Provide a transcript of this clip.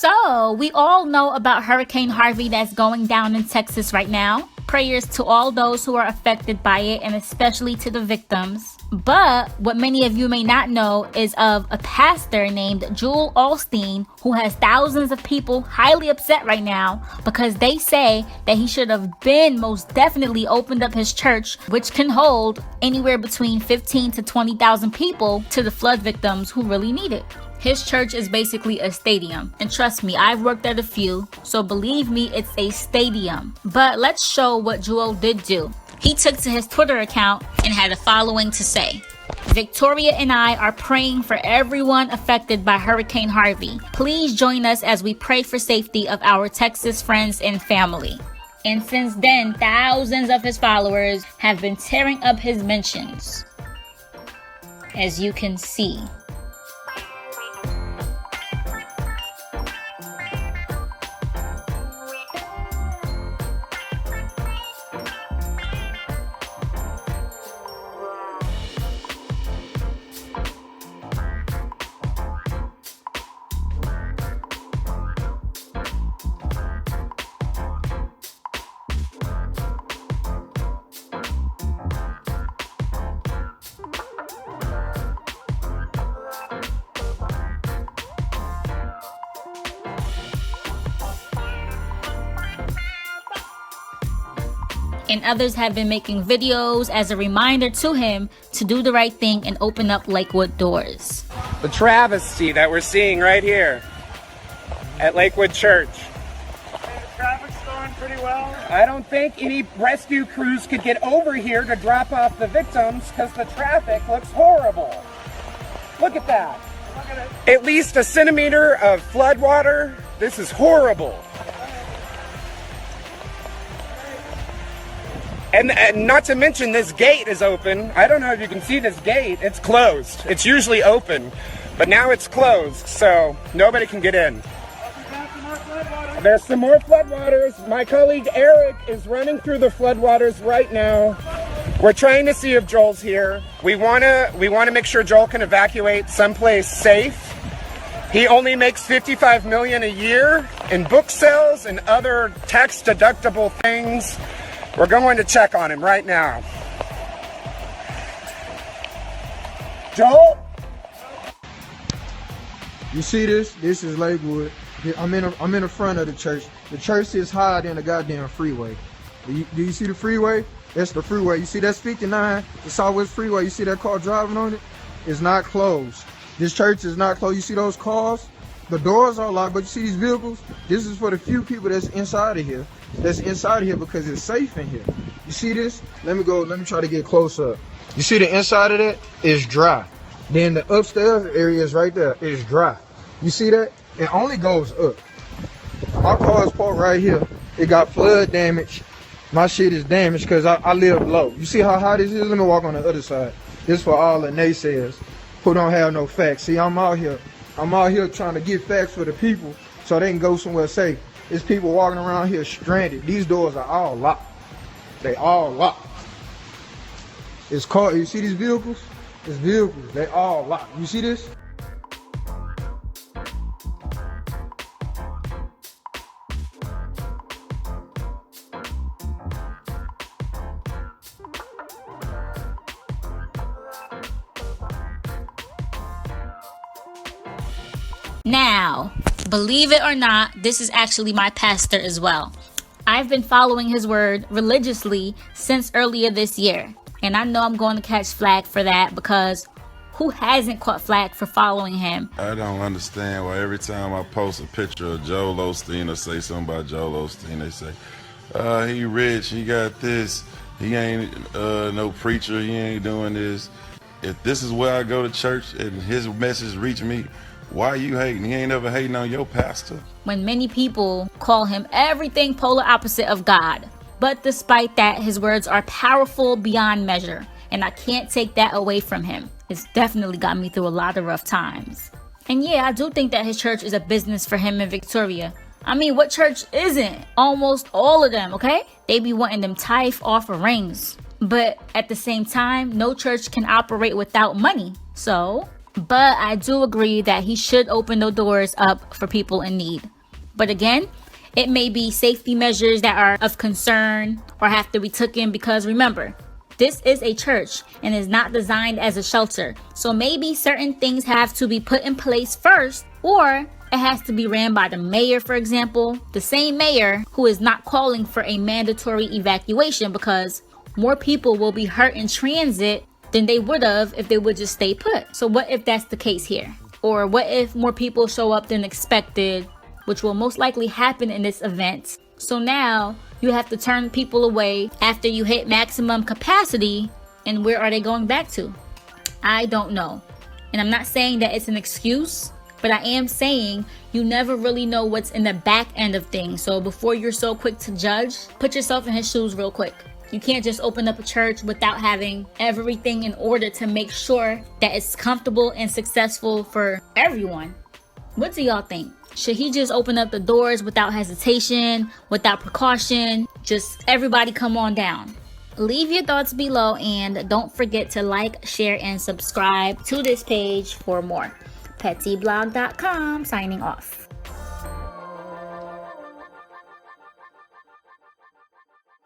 So, we all know about Hurricane Harvey that's going down in Texas right now. Prayers to all those who are affected by it, and especially to the victims. But what many of you may not know is of a pastor named Scott Osteen, who has thousands of people highly upset right now because they say that he should have been most definitely opened up his church, which can hold anywhere between 15 to 20,000 people, to the flood victims who really need it. His church is basically a stadium, and trust me, I've worked at a few, so believe me, it's a stadium. But let's show what Joel did do. He took to his Twitter account and had a following to say, "Victoria and I are praying for everyone affected by Hurricane Harvey. Please join us as we pray for safety of our Texas friends and family." And since then, thousands of his followers have been tearing up his mentions, as you can see. And others have been making videos as a reminder to him to do the right thing and open up Lakewood doors. The travesty that we're seeing right here at Lakewood Church. The traffic's going pretty well. I don't think any rescue crews could get over here to drop off the victims because the traffic looks horrible. Look at that. Look at it. At least a centimeter of flood water. This is horrible. And not to mention, this gate is open. I don't know if you can see this gate. It's closed. It's usually open, but now it's closed, so nobody can get in. There's some more floodwaters. My colleague Eric is running through the floodwaters right now. We're trying to see if Joel's here. We want to make sure Joel can evacuate someplace safe. He only makes $55 million a year in book sales and other tax deductible things. We're going to check on him right now. Joel? You see this? This is Lakewood. I'm in the front of the church. The church is higher than the goddamn freeway. Do you see the freeway? That's the freeway. You see that's 59, the Southwest Freeway. You see that car driving on it? It's not closed. This church is not closed. You see those cars? The doors are locked, but you see these vehicles? This is for the few people that's inside of here. That's inside of here because it's safe in here. You see this? Let me try to get close up. You see the inside of that? It's dry. Then the upstairs area is right there. It's dry. You see that? It only goes up. My car is parked right here. It got flood damage. My shit is damaged because I live low. You see how high this is? Let me walk on the other side. This for all the naysayers who don't have no facts. See, I'm out here trying to get facts for the people so they can go somewhere safe. There's people walking around here stranded. These doors are all locked. They all locked. It's called, you see these vehicles? It's vehicles. They all locked. You see this? Now, believe it or not, this is actually my pastor as well. I've been following his word religiously since earlier this year. And I know I'm going to catch flack for that because who hasn't caught flack for following him? I don't understand why every time I post a picture of Joel Osteen or say something about Joel Osteen, they say, he rich, he got this, he ain't no preacher, he ain't doing this. If this is where I go to church and his message reach me, why are you hating? He ain't ever hating on your pastor. When many people call him everything polar opposite of God. But despite that, his words are powerful beyond measure. And I can't take that away from him. It's definitely got me through a lot of rough times. And yeah, I do think that his church is a business for him and Victoria. I mean, what church isn't? Almost all of them, okay? They be wanting them tithe offerings. But at the same time, no church can operate without money. So... But I do agree that he should open the doors up for people in need. But again, it may be safety measures that are of concern or have to be taken because remember, this is a church and is not designed as a shelter. So maybe certain things have to be put in place first, or it has to be ran by the mayor, for example, the same mayor who is not calling for a mandatory evacuation because more people will be hurt in transit than they would have if they would just stay put. So what if that's the case here? Or what if more people show up than expected, which will most likely happen in this event? So now you have to turn people away after you hit maximum capacity, and where are they going back to? I don't know. And I'm not saying that it's an excuse, but I am saying you never really know what's in the back end of things. So before you're so quick to judge, put yourself in his shoes real quick. You can't just open up a church without having everything in order to make sure that it's comfortable and successful for everyone. What do y'all think? Should he just open up the doors without hesitation, without precaution? Just everybody come on down. Leave your thoughts below and don't forget to like, share, and subscribe to this page for more. PetTeaBlog.com signing off.